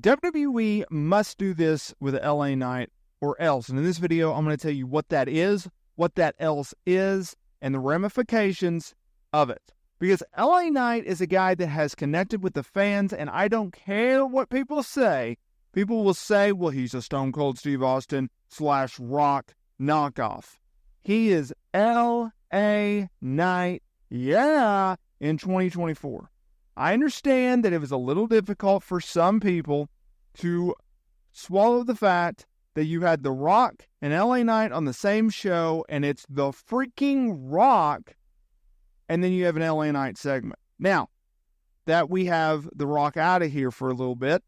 WWE must do this with LA Knight or else. And in this video, I'm going to tell you what that is, what that else is, and the ramifications of it. Because LA Knight is a guy that has connected with the fans, and I don't care what people say. People will say, well, he's a Stone Cold Steve Austin / Rock knockoff. He is LA Knight, yeah, in 2024. I understand that it was a little difficult for some people to swallow the fact that you had The Rock and LA Knight on the same show, and it's The freaking Rock, and then you have an LA Knight segment. Now, that we have The Rock out of here for a little bit,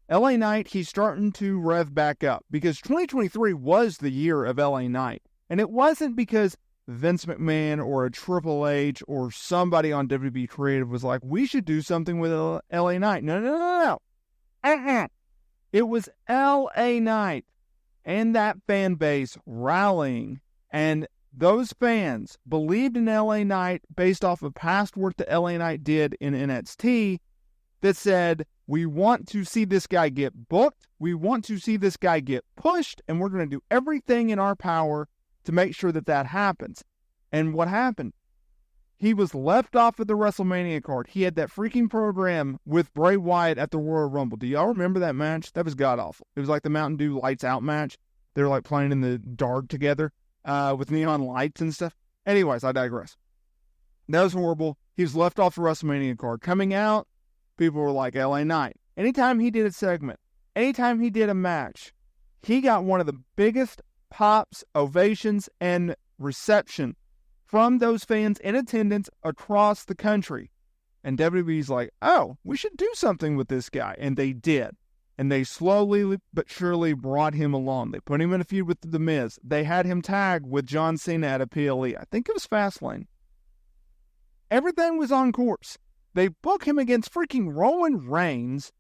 LA Knight, he's starting to rev back up, because 2023 was the year of LA Knight, and it wasn't because Vince McMahon or a Triple H or somebody on WWE Creative was like, we should do something with LA Knight. No. It was LA Knight and that fan base rallying, and those fans believed in LA Knight based off of past work that LA Knight did in NXT that said, we want to see this guy get booked, we want to see this guy get pushed, and we're going to do everything in our power to make sure that that happens. And what happened? He was left off of the WrestleMania card. He had that freaking program with Bray Wyatt at the Royal Rumble. Do y'all remember that match? That was god-awful. It was like the Mountain Dew Lights Out match. They were like playing in the dark together with neon lights and stuff. Anyways, I digress. That was horrible. He was left off the WrestleMania card. Coming out, people were like, LA Knight. Anytime he did a segment, anytime he did a match, he got one of the biggest pops, ovations, and reception from those fans in attendance across the country. And WWE's like, oh, we should do something with this guy. And they did. And they slowly but surely brought him along. They put him in a feud with The Miz. They had him tag with John Cena at a PLE. I think it was Fastlane. Everything was on course. They booked him against freaking Roman Reigns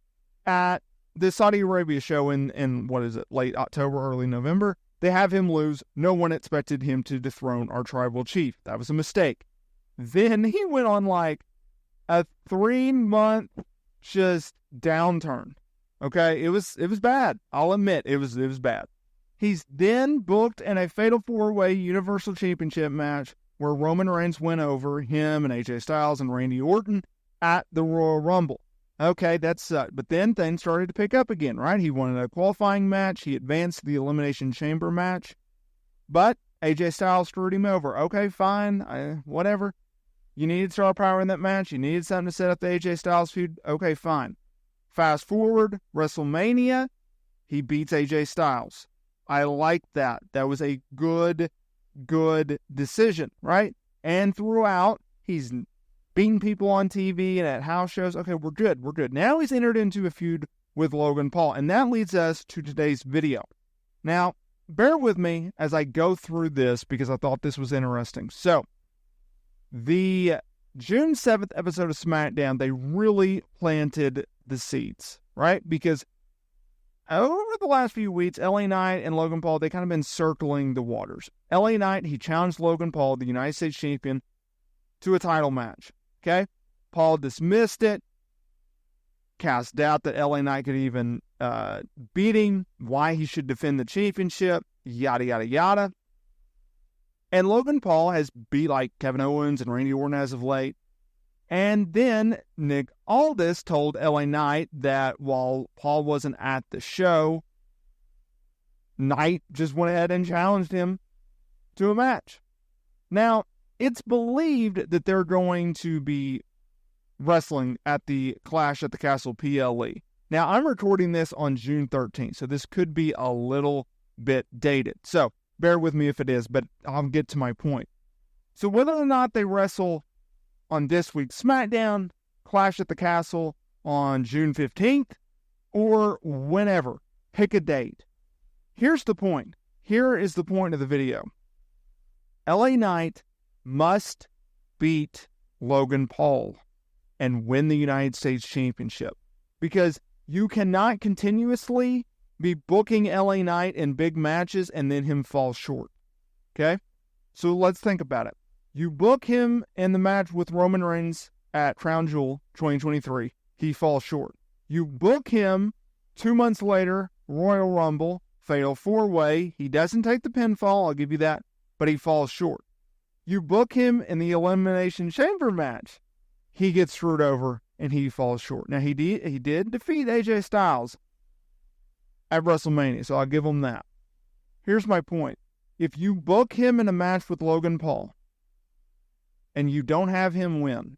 at the Saudi Arabia show in what is it, late October, early November. They have him lose. No one expected him to dethrone our tribal chief. That was a mistake. Then he went on like a 3-month just downturn. Okay, it was bad. I'll admit it was bad. He's then booked in a Fatal 4-Way Universal Championship match where Roman Reigns went over him and AJ Styles and Randy Orton at the Royal Rumble. Okay, that sucked. But then things started to pick up again, right? He won a qualifying match. He advanced to the Elimination Chamber match. But AJ Styles screwed him over. Okay, fine. Whatever. You needed star power in that match. You needed something to set up the AJ Styles feud. Okay, fine. Fast forward, WrestleMania, he beats AJ Styles. I like that. That was a good decision, right? And throughout, he's beating people on TV and at house shows. Okay, we're good. Now he's entered into a feud with Logan Paul, and that leads us to today's video. Now, bear with me as I go through this because I thought this was interesting. So, the June 7th episode of SmackDown, they really planted the seeds, right? Because over the last few weeks, LA Knight and Logan Paul, they kind of been circling the waters. LA Knight, he challenged Logan Paul, the United States champion, to a title match. Okay? Paul dismissed it, cast doubt that LA Knight could even beat him, why he should defend the championship, yada, yada, yada. And Logan Paul has beat like Kevin Owens and Randy Orton as of late. And then Nick Aldis told LA Knight that while Paul wasn't at the show, Knight just went ahead and challenged him to a match. Now, it's believed that they're going to be wrestling at the Clash at the Castle PLE. Now, I'm recording this on June 13th, so this could be a little bit dated. So, bear with me if it is, but I'll get to my point. So, whether or not they wrestle on this week's SmackDown, Clash at the Castle on June 15th, or whenever, pick a date. Here's the point. Here is the point of the video. LA Knight must beat Logan Paul and win the United States Championship, because you cannot continuously be booking LA Knight in big matches and then him fall short. Okay? So let's think about it. You book him in the match with Roman Reigns at Crown Jewel 2023. He falls short. You book him 2 months later, Royal Rumble, Fatal 4-Way. He doesn't take the pinfall, I'll give you that, but he falls short. You book him in the Elimination Chamber match. He gets screwed over and he falls short. Now, he did defeat AJ Styles at WrestleMania, so I'll give him that. Here's my point. If you book him in a match with Logan Paul and you don't have him win,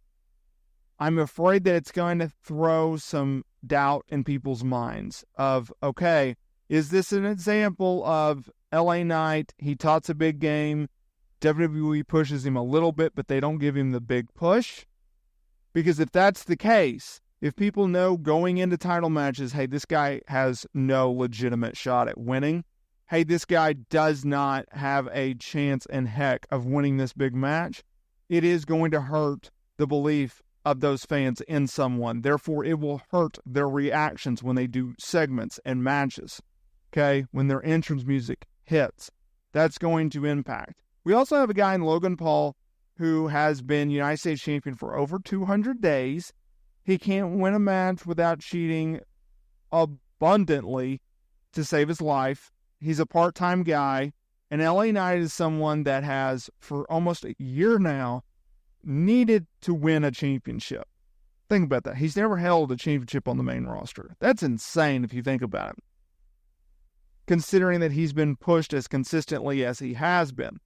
I'm afraid that it's going to throw some doubt in people's minds of, okay, is this an example of LA Knight? He tots a big game. WWE pushes him a little bit, but they don't give him the big push. Because if that's the case, if people know going into title matches, hey, this guy has no legitimate shot at winning. Hey, this guy does not have a chance in heck of winning this big match. It is going to hurt the belief of those fans in someone. Therefore, it will hurt their reactions when they do segments and matches. Okay? When their entrance music hits. That's going to impact. We also have a guy in Logan Paul who has been United States champion for over 200 days. He can't win a match without cheating abundantly to save his life. He's a part-time guy. And LA Knight is someone that has, for almost a year now, needed to win a championship. Think about that. He's never held a championship on the main roster. That's insane if you think about it. Considering that he's been pushed as consistently as he has been.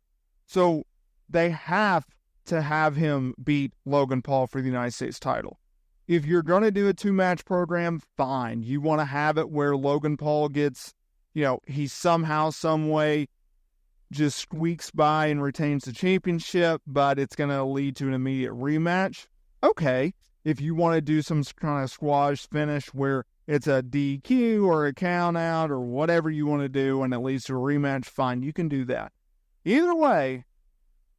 So they have to have him beat Logan Paul for the United States title. If you're going to do a 2-match program, fine. You want to have it where Logan Paul gets, he somehow, some way just squeaks by and retains the championship, but it's going to lead to an immediate rematch. Okay. If you want to do some kind of squash finish where it's a DQ or a count out or whatever you want to do and it leads to a rematch, fine, you can do that. Either way,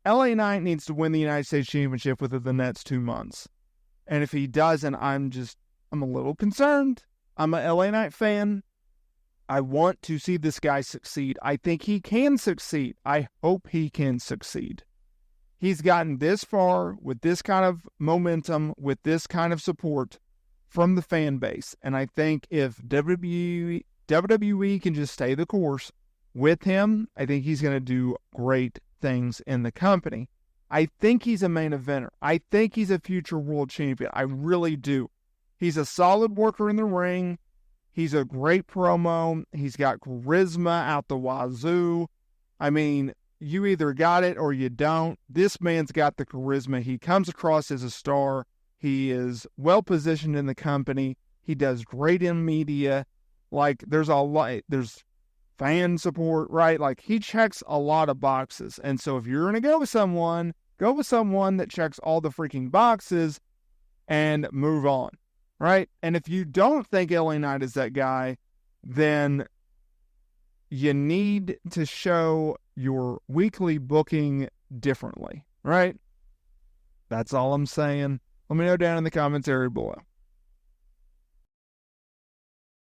LA Knight needs to win the United States Championship within the next 2 months. And if he doesn't, I'm a little concerned. I'm a LA Knight fan. I want to see this guy succeed. I think he can succeed. I hope he can succeed. He's gotten this far with this kind of momentum, with this kind of support from the fan base. And I think if WWE can just stay the course with him, I think he's going to do great things in the company. I think he's a main eventer. I think he's a future world champion. I really do. He's a solid worker in the ring. He's a great promo. He's got charisma out the wazoo. I mean, you either got it or you don't. This man's got the charisma. He comes across as a star. He is well positioned in the company. He does great in media. Like, there's fan support, right? Like, he checks a lot of boxes. And so if you're going to go with someone that checks all the freaking boxes and move on, right? And if you don't think LA Knight is that guy, then you need to show your weekly booking differently, right? That's all I'm saying. Let me know down in the comments area below.